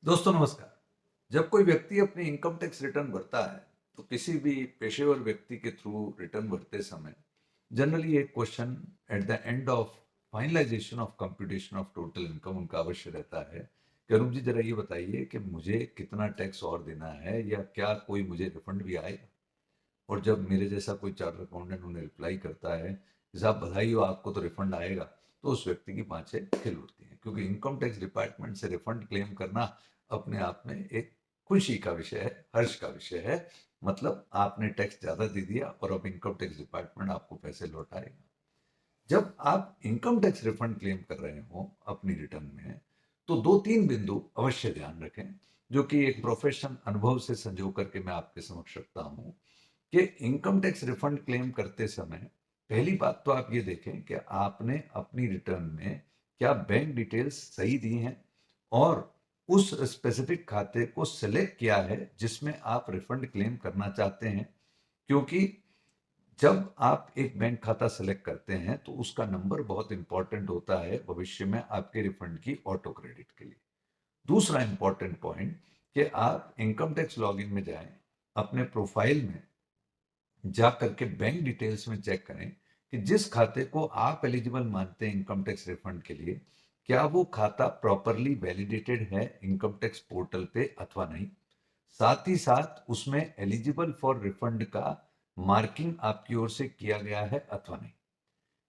दोस्तों नमस्कार। जब कोई व्यक्ति अपनी इनकम टैक्स रिटर्न भरता है तो किसी भी पेशेवर व्यक्ति के थ्रू रिटर्न भरते समय जनरली एक question at the end of finalisation of computation of total income उनका अवश्य रहता है कि अरूप जी जरा ये बताइए कि मुझे कितना टैक्स और देना है या क्या कोई मुझे रिफंड भी आएगा। और जब मेरे जैसा कोई चार्टर अकाउंटेंट उन्हें रिप्लाई करता है कि साहब बधाई हो आपको तो रिफंड आएगा, तो उस व्यक्ति की बाँछें खिल उठती हैं क्योंकि इनकम टैक्स डिपार्टमेंट से रिफंड क्लेम करना अपने आप में एक खुशी का विषय है, हर्ष का विषय है। मतलब आपने टैक्स ज़्यादा दे दिया और अब इनकम टैक्स डिपार्टमेंट आपको पैसे लौटाएगा। जब आप इनकम टैक्स रिफंड क्लेम कर रहे हो अपनी रिटर्न में, तो 2-3 बिंदु अवश्य ध्यान रखें, जो कि एक प्रोफेशन अनुभव से संजो करके मैं आपके समक्ष रखता हूँ कि इनकम टैक्स रिफंड क्लेम करते समय पहली बात तो आप ये देखें कि आपने अपनी रिटर्न में क्या बैंक डिटेल्स सही दी हैं और उस स्पेसिफिक खाते को सिलेक्ट किया है जिसमें आप रिफंड क्लेम करना चाहते हैं। क्योंकि जब आप एक बैंक खाता सेलेक्ट करते हैं तो उसका नंबर बहुत इंपॉर्टेंट होता है भविष्य में आपके रिफंड की ऑटो क्रेडिट के लिए। दूसरा इंपॉर्टेंट पॉइंट कि आप इनकम टैक्स लॉगिन में जाएं, अपने प्रोफाइल में जा करके बैंक डिटेल्स में चेक करें कि जिस खाते को आप एलिजिबल मानते हैं इनकम टैक्स रिफंड के लिए, क्या वो खाता प्रॉपरली वैलिडेटेड है इनकम टैक्स पोर्टल पे अथवा नहीं। साथ ही साथ उसमें एलिजिबल फॉर रिफंड का मार्किंग आपकी ओर से किया गया है अथवा नहीं।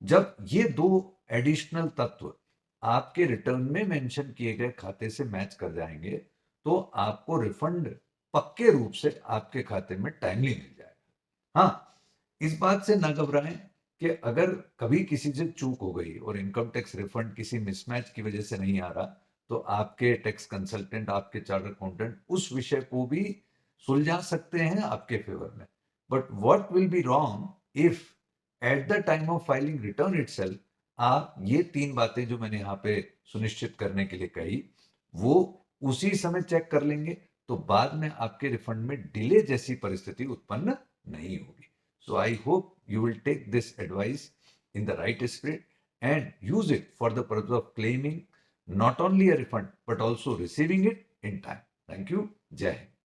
जब ये दो एडिशनल तत्व आपके रिटर्न में मेंशन किए गए खाते से मैच कर जाएंगे तो आपको रिफंड पक्के रूप से आपके खाते में टाइमली मिल जाएगा। हाँ, इस बात से ना घबराएं कि अगर कभी किसी से चूक हो गई और इनकम टैक्स रिफंड किसी मिसमैच की वजह से नहीं आ रहा, तो आपके टैक्स कंसल्टेंट, आपके चार्टर्ड अकाउंटेंट उस विषय को भी सुलझा सकते हैं आपके फेवर में। But what will be wrong if at the time of filing return itself आप ये 3 बातें जो मैंने यहाँ पे सुनिश्चित करने के लिए कही, वो उसी समय चेक कर लेंगे, तो बाद में आपके रिफंड में डिले जैसी परिस्थिति उत्पन्न नहीं होगी। So I hope you will take this advice in the right spirit and use it for the purpose of claiming not only a refund but also receiving it in time. Thank you. Jai Hind.